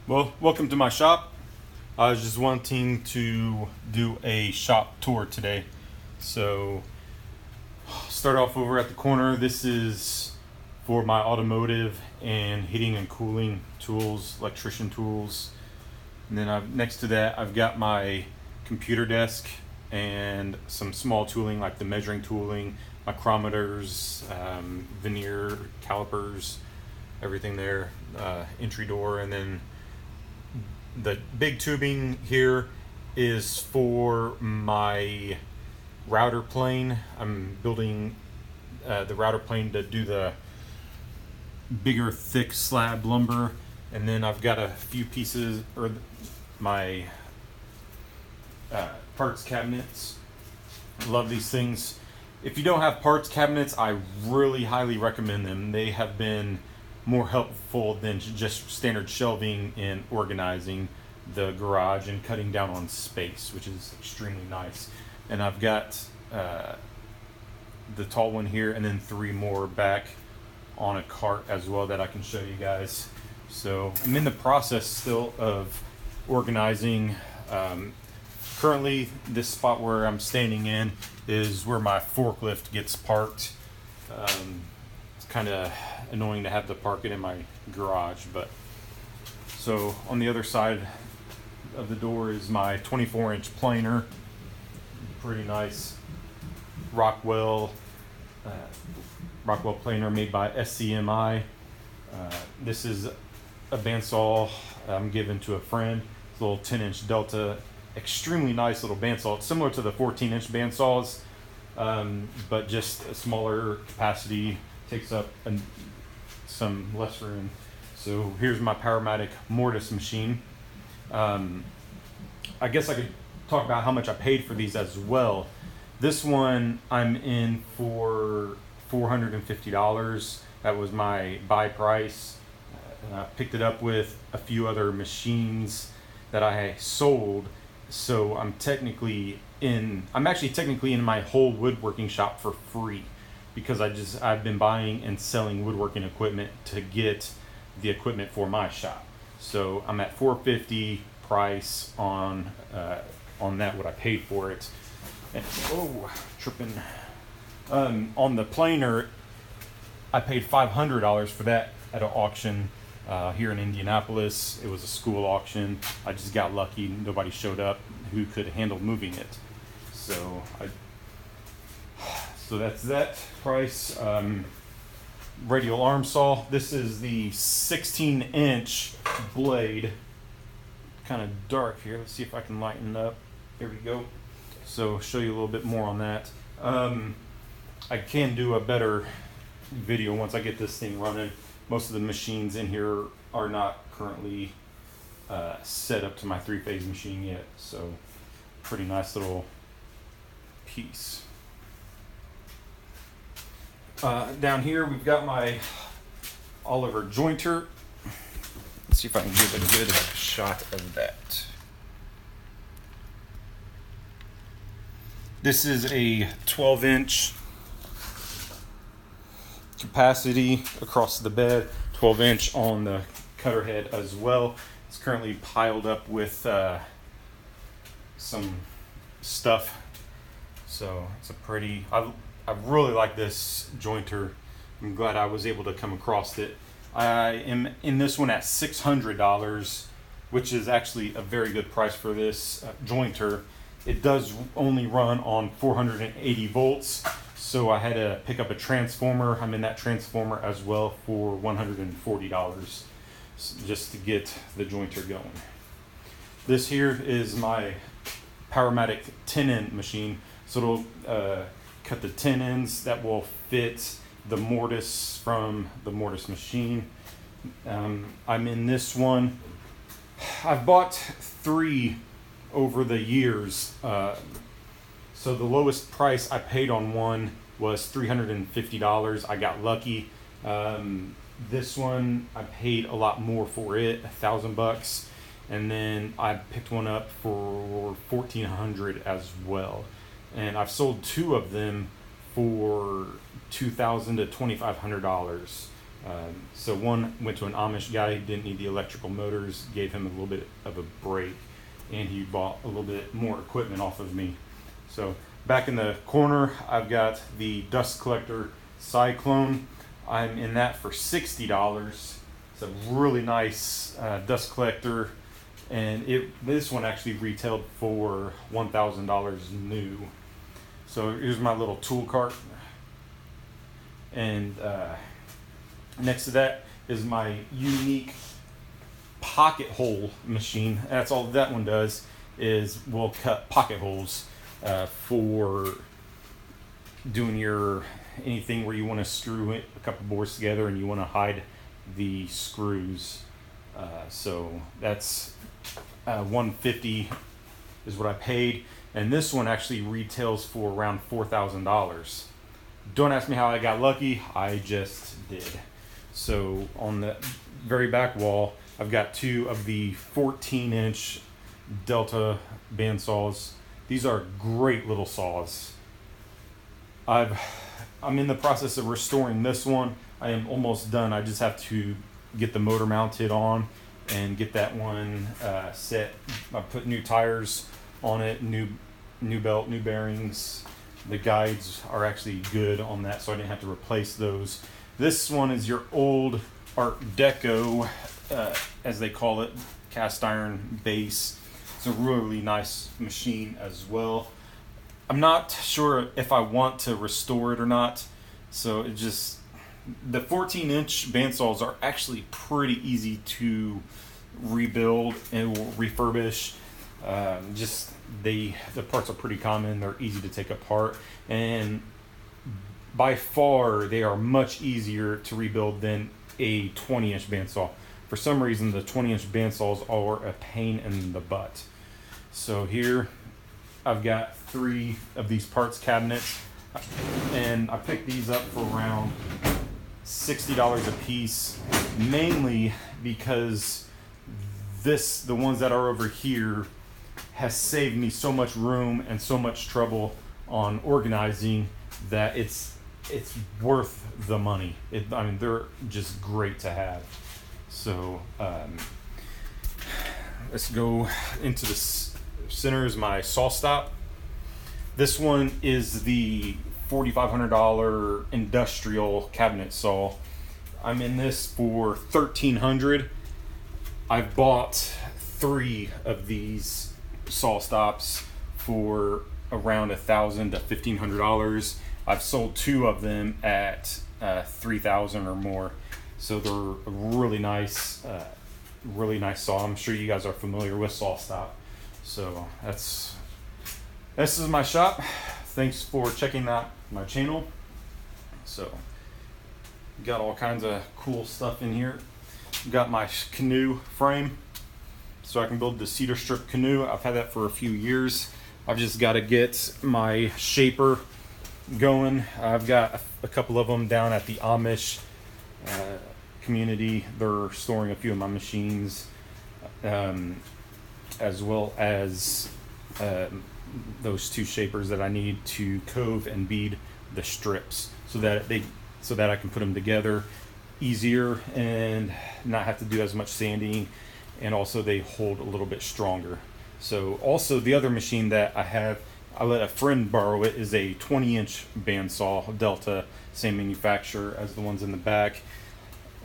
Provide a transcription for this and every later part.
Well, welcome to my shop. I was just wanting to do a shop tour today. So, start off over at the corner. This is for my automotive and heating and cooling tools, electrician tools. And then next to that, I've got my computer desk and some small tooling like the measuring tooling, micrometers, vernier calipers, everything there, entry door, and then the big tubing here is for my router plane. I'm building the router plane to do the bigger thick slab lumber, and then I've got a few pieces or my parts cabinets. Love these things. If you don't have parts cabinets, I really highly recommend them. They have been more helpful than just standard shelving in organizing the garage and cutting down on space, which is extremely nice. And I've got the tall one here and then 3 more back on a cart as well that I can show you guys. So I'm in the process still of organizing. Currently this spot where I'm standing in is where my forklift gets parked. It's kind of annoying to have to park it in my garage, but so on the other side of the door is my 24-inch planer. Pretty nice Rockwell planer made by SCMI. This is a bandsaw I'm given to a friend. It's a little 10-inch Delta, extremely nice little bandsaw. It's similar to the 14-inch bandsaws, but just a smaller capacity, takes up some less room. So here's my powermatic mortise machine. I guess I could talk about how much I paid for these as well. This one I'm in for $450. That was my buy price. I picked it up with a few other machines that I sold. So I'm actually technically in my whole woodworking shop for free, because I've been buying and selling woodworking equipment to get the equipment for my shop. So I'm at $450 price on that, what I paid for it. And tripping. On the planer, I paid $500 for that at an auction here in Indianapolis. It was a school auction. I just got lucky. Nobody showed up who could handle moving it. So that's that price. Radial arm saw. This is the 16-inch blade. Kind of dark here. Let's see if I can lighten it up. There we go. So show you a little bit more on that. I can do a better video once I get this thing running. Most of the machines in here are not currently set up to my 3-phase machine yet. So pretty nice little piece. Down here we've got my Oliver jointer. Let's see if I can give a good shot of that. This is a 12-inch capacity across the bed, 12-inch on the cutter head as well. It's currently piled up with some stuff. So it's I really like this jointer. I'm glad I was able to come across it. I am in this one at $600, which is actually a very good price for this jointer. It does only run on 480 volts, so I had to pick up a transformer. I'm in that transformer as well for $140 just to get the jointer going. This here is my powermatic tenon machine, so it'll cut the tenons that will fit the mortise from the mortise machine. I'm in this one. I've bought 3 over the years. So the lowest price I paid on one was $350. I got lucky. This one I paid a lot more for it, $1,000, and then I picked one up for $1,400 as well. And I've sold 2 of them for $2,000 to $2,500. So one went to an Amish guy, he didn't need the electrical motors, gave him a little bit of a break, and he bought a little bit more equipment off of me. So back in the corner, I've got the dust collector Cyclone. I'm in that for $60. It's a really nice dust collector, and this one actually retailed for $1,000 new. So here's my little tool cart, and next to that is my unique pocket hole machine. That's all that one does, is will cut pocket holes for doing your anything where you want to screw a couple boards together and you want to hide the screws. So that's $150 is what I paid, and this one actually retails for around $4,000. Don't ask me how I got lucky, I just did. So on the very back wall, I've got two of the 14-inch Delta bandsaws. These are great little saws. I'm in the process of restoring this one. I am almost done. I just have to get the motor mounted on and get that one set. I put new tires on it, new belt, new bearings. The guides are actually good on that, so I didn't have to replace those. This one is your old Art Deco, as they call it, cast iron base. It's a really nice machine as well. I'm not sure if I want to restore it or not. So it just, the 14-inch bandsaws are actually pretty easy to rebuild and refurbish. The parts are pretty common. They're easy to take apart, and by far they are much easier to rebuild than a 20-inch bandsaw. For some reason, the 20-inch bandsaws are a pain in the butt. So here I've got 3 of these parts cabinets, and I picked these up for around $60 a piece, mainly because the ones that are over here has saved me so much room and so much trouble on organizing that it's worth the money. I mean, they're just great to have. So let's go into the center is my Sawstop. This one is the $4,500 industrial cabinet saw. I'm in this for $1,300. I've bought 3 of these Sawstops for around $1,000 to $1,500. I've sold 2 of them at $3,000 or more. So they're a really nice saw. I'm sure you guys are familiar with Sawstop. So this is my shop. Thanks for checking out my channel. So got all kinds of cool stuff in here. Got my canoe frame, so I can build the cedar strip canoe. I've had that for a few years. I've just got to get my shaper going. I've got a couple of them down at the Amish community. They're storing a few of my machines, as well as those 2 shapers that I need to cove and bead the strips, so that I can put them together easier and not have to do as much sanding, and also they hold a little bit stronger. So also the other machine that I let a friend borrow it, is a 20-inch bandsaw Delta, same manufacturer as the ones in the back.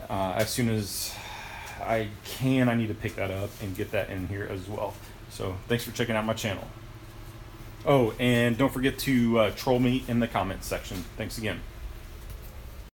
As soon as I can, I need to pick that up and get that in here as well. So thanks for checking out my channel. Oh, and don't forget to troll me in the comments section. Thanks again.